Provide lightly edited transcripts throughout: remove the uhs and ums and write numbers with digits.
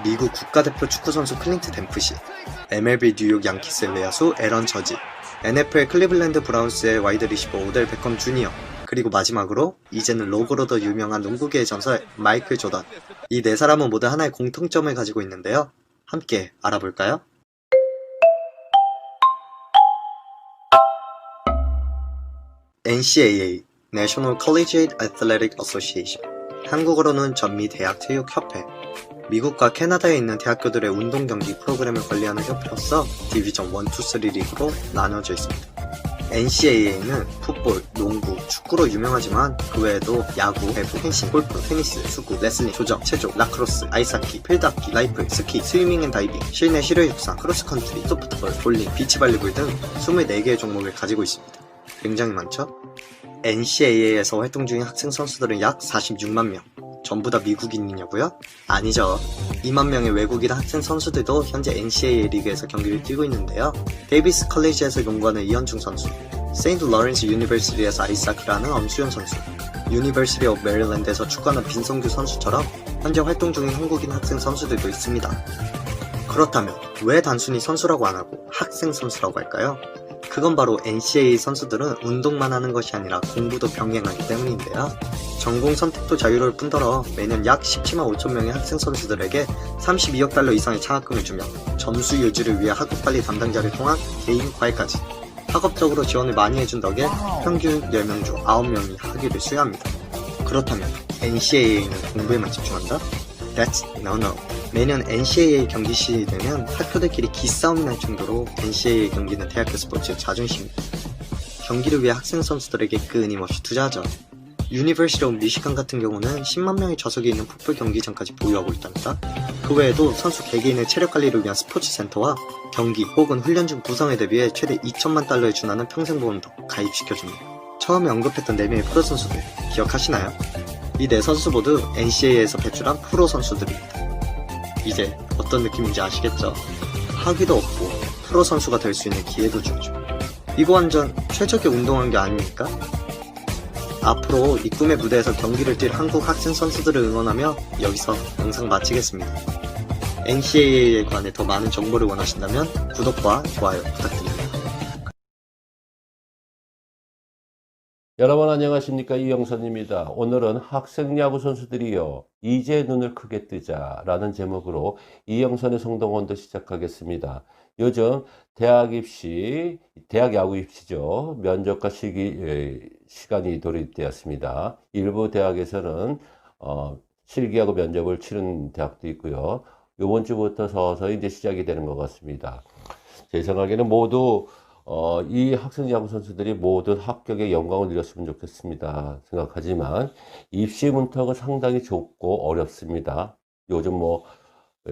미국 국가대표 축구선수 클린트 댐프시, MLB 뉴욕 양키스의 외야수 에런 저지, NFL 클리블랜드 브라운스의 와이드 리시버 오델 베컴 주니어, 그리고 마지막으로 이제는 로고로 더 유명한 농구계의 전설 마이클 조던. 이 네 사람은 모두 하나의 공통점을 가지고 있는데요. 함께 알아볼까요? NCAA, National Collegiate Athletic Association, 한국어로는 전미대학체육협회. 미국과 캐나다에 있는 대학교들의 운동경기 프로그램을 관리하는 협회로서 디비전 1, 2, 3 리그로 나눠져 있습니다. NCAA는 풋볼, 농구, 축구로 유명하지만 그 외에도 야구, 배구, 펜싱, 골프, 테니스, 수구, 레슬링, 조정, 체조, 라크로스, 아이스하키, 필드하키, 라이플, 스키, 스위밍 앤 다이빙, 실내 실외 육상, 크로스컨트리, 소프트볼, 볼링, 비치발리볼 등 24개의 종목을 가지고 있습니다. 굉장히 많죠? NCAA에서 활동 중인 학생 선수들은 약 46만 명. 전부 다 미국인이냐고요? 아니죠. 2만 명의 외국인 학생 선수들도 현재 NCAA 리그에서 경기를 뛰고 있는데요. 데이비스 컬리지에서 농구하는 이현중 선수, 세인트 로렌스 유니버시티에서 아이스하키를 하는 엄수현 선수, 유니버시티 오브 메릴랜드에서 축구하는 빈성규 선수처럼 현재 활동 중인 한국인 학생 선수들도 있습니다. 그렇다면 왜 단순히 선수라고 안 하고 학생 선수라고 할까요? 그건 바로 NCAA 선수들은 운동만 하는 것이 아니라 공부도 병행하기 때문인데요. 전공 선택도 자유로울 뿐더러 매년 약 17만 5천 명의 학생 선수들에게 32억 달러 이상의 장학금을 주며 점수 유지를 위해 학업 관리 담당자를 통한 개인 과외까지 학업적으로 지원을 많이 해준 덕에 평균 10명 중 9명이 학위를 수여합니다. 그렇다면 NCAA는 공부에만 집중한다? That's no. 매년 NCAA 경기 시즌이 되면 학교들끼리 기싸움이 날 정도로 NCAA 경기는 대학교 스포츠의 자존심입니다. 경기를 위해 학생 선수들에게 끊임없이 투자하죠. 유니버시티 오브 미시간 같은 경우는 10만 명의 좌석이 있는 풋볼 경기장까지 보유하고 있답니다. 그 외에도 선수 개개인의 체력 관리를 위한 스포츠 센터와 경기 혹은 훈련 중 부상에 대비해 최대 2천만 달러에 준하는 평생보험도 가입시켜줍니다. 처음에 언급했던 4명의 프로 선수들 기억하시나요? 이 4선수 모두 NCAA에서 배출한 프로 선수들입니다. 이제 어떤 느낌인지 아시겠죠? 학위도 얻고 프로 선수가 될 수 있는 기회도 주죠. 이거 완전 최적의 운동한 게 아닙니까? 앞으로 이 꿈의 무대에서 경기를 뛸 한국 학생 선수들을 응원하며 여기서 영상 마치겠습니다. NCAA에 관해 더 많은 정보를 원하신다면 구독과 좋아요 부탁드립니다. 여러분 안녕하십니까, 이영선입니다. 오늘은 학생 야구 선수들이요 이제 눈을 크게 뜨자 라는 제목으로 이영선의 성동원도 시작하겠습니다. 요즘 대학 야구 입시죠, 면접과 시간이 돌입되었습니다. 일부 대학에서는 실기하고 면접을 치른 대학도 있고요. 이번 주부터 서서히 이제 시작이 되는 것 같습니다. 제 생각에는 모두 이 학생 야구 선수들이 모든 합격의 영광을 누렸으면 좋겠습니다 생각하지만 입시 문턱은 상당히 좁고 어렵습니다. 요즘 뭐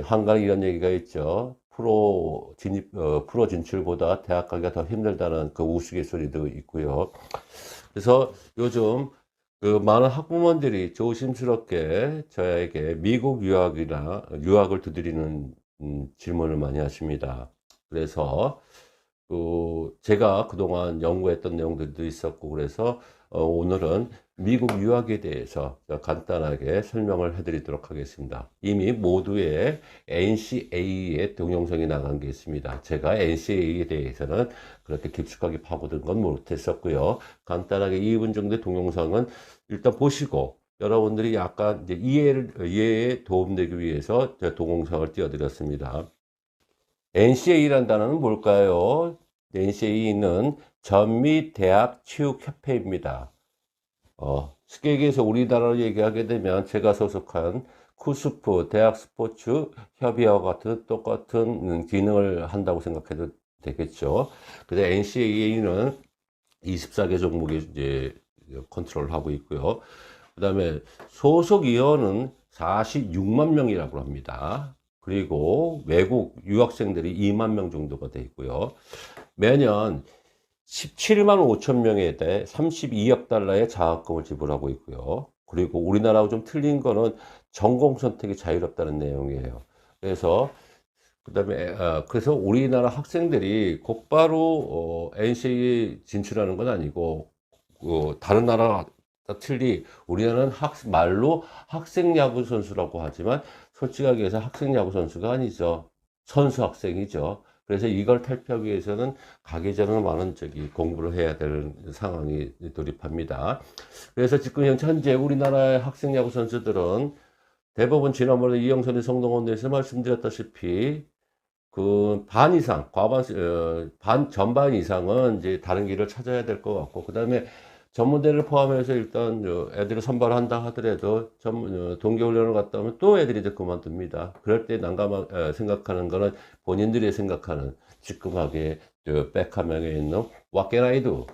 한간에 이런 얘기가 있죠. 프로 진출보다 대학 가기가 더 힘들다는 그 우스갯소리도 있고요. 그래서 요즘 그 많은 학부모들이 조심스럽게 저에게 미국 유학을 두드리는 질문을 많이 하십니다. 그래서 제가 그동안 연구했던 내용들도 있었고, 그래서 오늘은 미국 유학에 대해서 간단하게 설명을 해드리도록 하겠습니다. 이미 모두의 NCAA의 동영상이 나간 게 있습니다. 제가 NCAA에 대해서는 그렇게 깊숙하게 파고든 건 못했었고요. 간단하게 2분 정도의 동영상은 일단 보시고 여러분들이 약간 이제 이해에 도움되기 위해서 제가 동영상을 띄워드렸습니다. NCAA라는 단어는 뭘까요? NCAA는 전미대학체육협회입니다. 쉽게 얘기해서 우리나라로 얘기하게 되면 제가 소속한 쿠스프 대학스포츠협의회와 같은 똑같은 기능을 한다고 생각해도 되겠죠. 그래서 NCAA는 24개 종목이 이제 컨트롤을 하고 있고요. 그 다음에 소속 위원은 46만 명이라고 합니다. 그리고 외국 유학생들이 2만 명 정도가 돼 있고요. 매년 17만 5천 명에 대해 32억 달러의 장학금을 지불하고 있고요. 그리고 우리나라하고 좀 틀린 거는 전공 선택이 자유롭다는 내용이에요. 그래서 그래서 우리나라 학생들이 곧바로 NCAA 진출하는 건 아니고 다른 나라 틀리 우리나라는 말로 학생 야구 선수라고 하지만 솔직하게 해서 학생 야구 선수가 아니죠. 선수 학생이죠. 그래서 이걸 탈피하기 위해서는 가기 전에 많은 공부를 해야 되는 상황이 돌입합니다. 그래서 지금 현재 우리나라의 학생 야구 선수들은 대부분 지난번에 이영선의 성동원대에서 말씀드렸다시피 그 반 이상, 전반 이상은 이제 다른 길을 찾아야 될 것 같고, 그 다음에 전문대를 포함해서 일단 애들을 선발한다 하더라도 동계훈련을 갔다 오면 또 애들이 이제 그만둡니다. 그럴 때 생각하는 거는 본인들이 생각하는 지금하게 백화명에 있는 What can I do?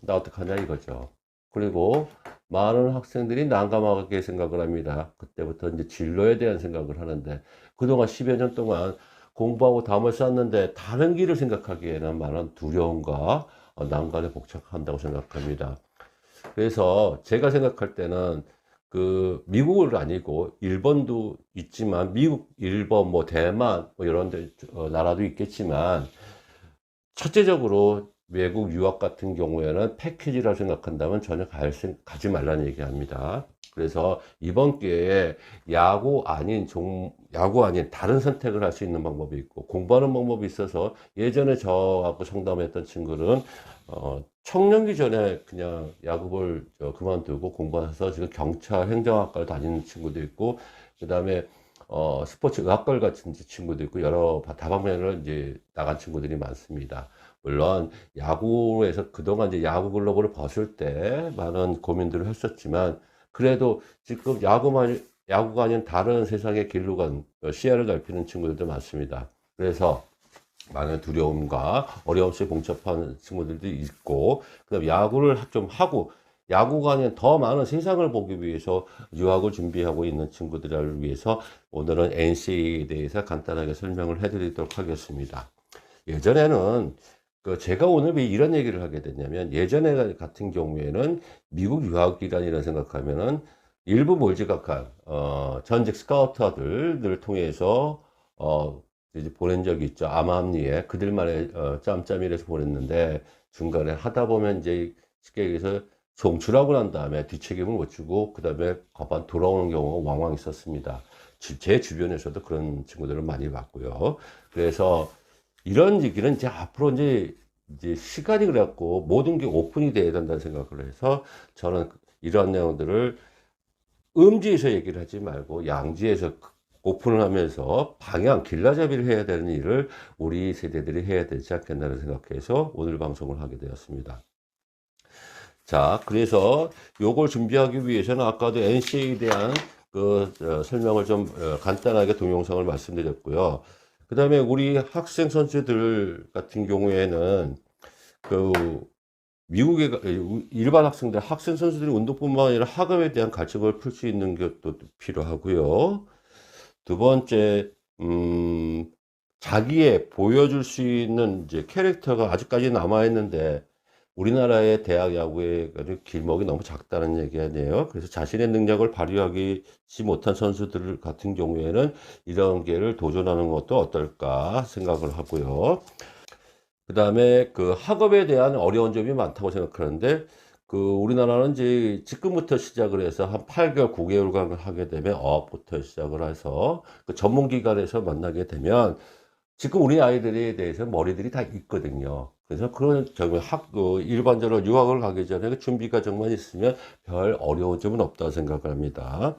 나 어떡하냐 이거죠. 그리고 많은 학생들이 난감하게 생각을 합니다. 그때부터 이제 진로에 대한 생각을 하는데 그동안 10여 년 동안 공부하고 담을 쌓았는데 다른 길을 생각하기에는 많은 두려움과 난관에 복잡한다고 생각합니다. 그래서 제가 생각할 때는 그 미국을 아니고 일본도 있지만 미국, 일본, 뭐 대만 뭐 이런 데 나라도 있겠지만 첫째적으로 외국 유학 같은 경우에는 패키지라 생각한다면 전혀 가지 말라는 얘기합니다. 그래서 이번 기회에 야구 아닌 다른 선택을 할 수 있는 방법이 있고 공부하는 방법이 있어서 예전에 저하고 상담했던 친구는 청년기 전에 그냥 야구를 그만두고 공부해서 지금 경찰 행정학과를 다니는 친구도 있고 그 다음에 스포츠 의학과를 같은 친구도 있고 여러 다방면을 이제 나간 친구들이 많습니다. 물론 야구에서 그동안 이제 야구 글러브를 벗을 때 많은 고민들을 했었지만 그래도 지금 야구가 아닌 다른 세상의 길로 간 시야를 넓히는 친구들도 많습니다. 그래서 많은 두려움과 어려움 속에 봉착하는 친구들도 있고 그다음 야구를 좀 하고 야구가 아닌 더 많은 세상을 보기 위해서 유학을 준비하고 있는 친구들을 위해서 오늘은 NCAA에 대해서 간단하게 설명을 해드리도록 하겠습니다. 예전에는 제가 오늘 왜 이런 얘기를 하게 됐냐면 예전에 같은 경우에는 미국 유학이라는 생각하면은 일부 몰지각한 전직 스카우터들을 통해서 이제 보낸 적이 있죠. 암암리에 그들만의 짬짬이라서 보냈는데 중간에 하다 보면 이제 쉽게 얘기해서 송출하고 난 다음에 뒤책임을 못 지고 그 다음에 거반 돌아오는 경우가 왕왕 있었습니다. 제 주변에서도 그런 친구들을 많이 봤고요. 그래서 이런 얘기는 이제 앞으로 이제 시간이 그래갖고 모든 게 오픈이 돼야 된다는 생각을 해서 저는 이런 내용들을 음지에서 얘기를 하지 말고 양지에서 오픈을 하면서 길라잡이를 해야 되는 일을 우리 세대들이 해야 되지 않겠나를 생각해서 오늘 방송을 하게 되었습니다. 자, 그래서 요걸 준비하기 위해서는 아까도 NCA에 대한 설명을 좀 간단하게 동영상을 말씀드렸고요. 그 다음에 우리 학생 선수들 같은 경우에는 미국의 일반 학생 선수들이 운동뿐만 아니라 학업에 대한 가책을 풀 수 있는 것도 필요하고요. 두 번째, 자기의 보여줄 수 있는 이제 캐릭터가 아직까지 남아있는데 우리나라의 대학 야구의 길목이 너무 작다는 얘기 아니에요. 그래서 자신의 능력을 발휘하지 못한 선수들 같은 경우에는 이런 기회를 도전하는 것도 어떨까 생각을 하고요. 그 다음에 학업에 대한 어려운 점이 많다고 생각하는데 우리나라는 이제 지금부터 시작을 해서 한 8개월, 9개월간 하게 되면 어학부터 시작을 해서 전문기관에서 만나게 되면 지금 우리 아이들에 대해서 머리들이 다 있거든요. 그래서 그런 경우에 일반적으로 유학을 가기 전에 준비 과정만 있으면 별 어려운 점은 없다고 생각을 합니다.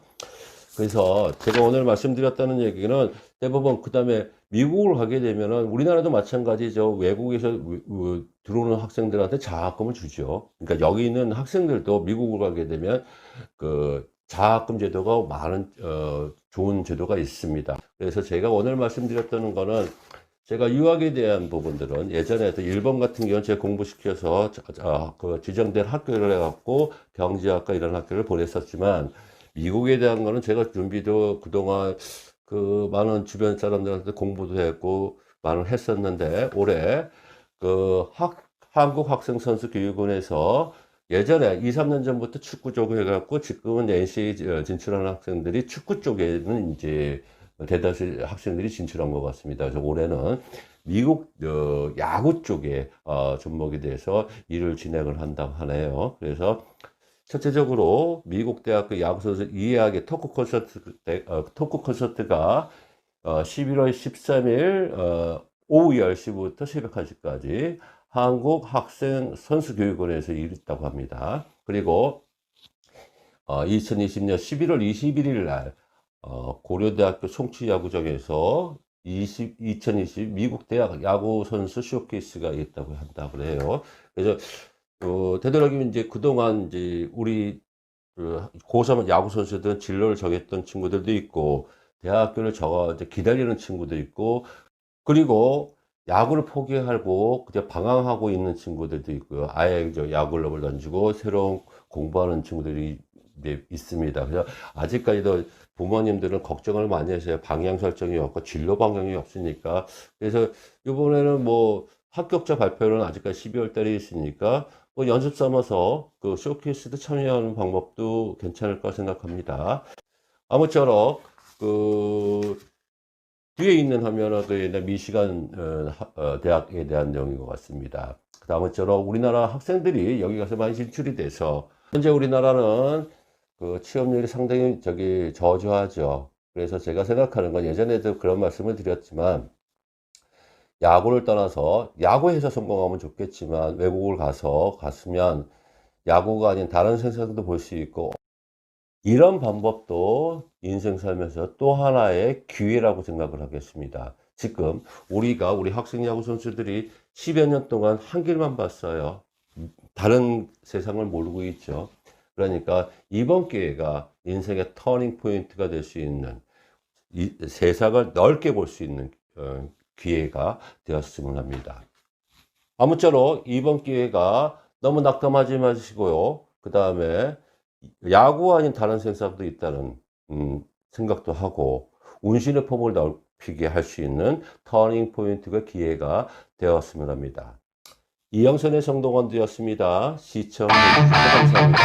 그래서 제가 오늘 말씀드렸다는 얘기는 대부분 그 다음에 미국을 가게 되면은 우리나라도 마찬가지죠. 외국에서 들어오는 학생들한테 장학금을 주죠. 그러니까 여기 있는 학생들도 미국을 가게 되면 장학금 제도가 많은 좋은 제도가 있습니다. 그래서 제가 오늘 말씀드렸다는 거는 제가 유학에 대한 부분들은 예전에도 일본 같은 경우는 제가 공부시켜서 지정된 학교를 해갖고 경제학과 이런 학교를 보냈었지만 미국에 대한 거는 제가 준비도 그동안 많은 주변 사람들한테 공부도 했고 많은 했었는데 올해 한국학생선수교육원에서 예전에 2, 3년 전부터 축구 쪽을 해갖고 지금은 NCAA 진출하는 학생들이 축구 쪽에는 이제 대다수 학생들이 진출한 것 같습니다. 그래서 올해는 미국 야구 쪽에 접목이 돼서 일을 진행을 한다고 하네요. 그래서 전체적으로 미국 대학교 야구 선수 이해하기 토크 콘서트가 11월 13일 오후 10시부터 새벽 1시까지 한국 학생 선수교육원에서 있다고 합니다. 그리고 2020년 11월 21일 날 고려대학교 송치야구장에서 2020 미국 대학 야구 선수 쇼케이스가 있다고 한다고 그래요. 그래서 되도록이면 이제 그동안 이제 우리 고3 야구 선수들은 진로를 정했던 친구들도 있고 대학교를 이제 기다리는 친구도 있고 그리고 야구를 포기하고 그냥 방황하고 있는 친구들도 있고요. 아예 이제 야구를 던지고 새로운 공부하는 친구들이 이제 있습니다. 그래서 아직까지도 부모님들은 걱정을 많이 하세요. 방향 설정이 없고 진로 방향이 없으니까. 그래서 이번에는 뭐 합격자 발표는 아직까지 12월 달에 있으니까 뭐 연습 삼아서 그 쇼케이스도 참여하는 방법도 괜찮을까 생각합니다. 아무쪼록 그 뒤에 있는 화면은 그 미시간 대학에 대한 내용인 것 같습니다. 아무쪼록 우리나라 학생들이 여기 가서 많이 진출이 돼서 현재 우리나라는 그 취업률이 상당히 저조하죠. 그래서 제가 생각하는 건 예전에도 그런 말씀을 드렸지만 야구를 떠나서 야구에서 성공하면 좋겠지만 외국을 갔으면 야구가 아닌 다른 생산도 볼 수 있고 이런 방법도 인생 살면서 또 하나의 기회라고 생각을 하겠습니다. 지금 우리 학생 야구 선수들이 10여 년 동안 한 길만 봤어요. 다른 세상을 모르고 있죠. 그러니까 이번 기회가 인생의 터닝 포인트가 될 수 있는 세상을 넓게 볼 수 있는 기회가 되었으면 합니다. 아무쪼록 이번 기회가 너무 낙담하지 마시고요. 그 다음에 야구 아닌 다른 생각도 있다는 생각도 하고 운신의 폭을 넓히게 할 수 있는 터닝 포인트가 기회가 되었으면 합니다. 이영선의 성동원되었습니다. 시청해주셔서 감사합니다.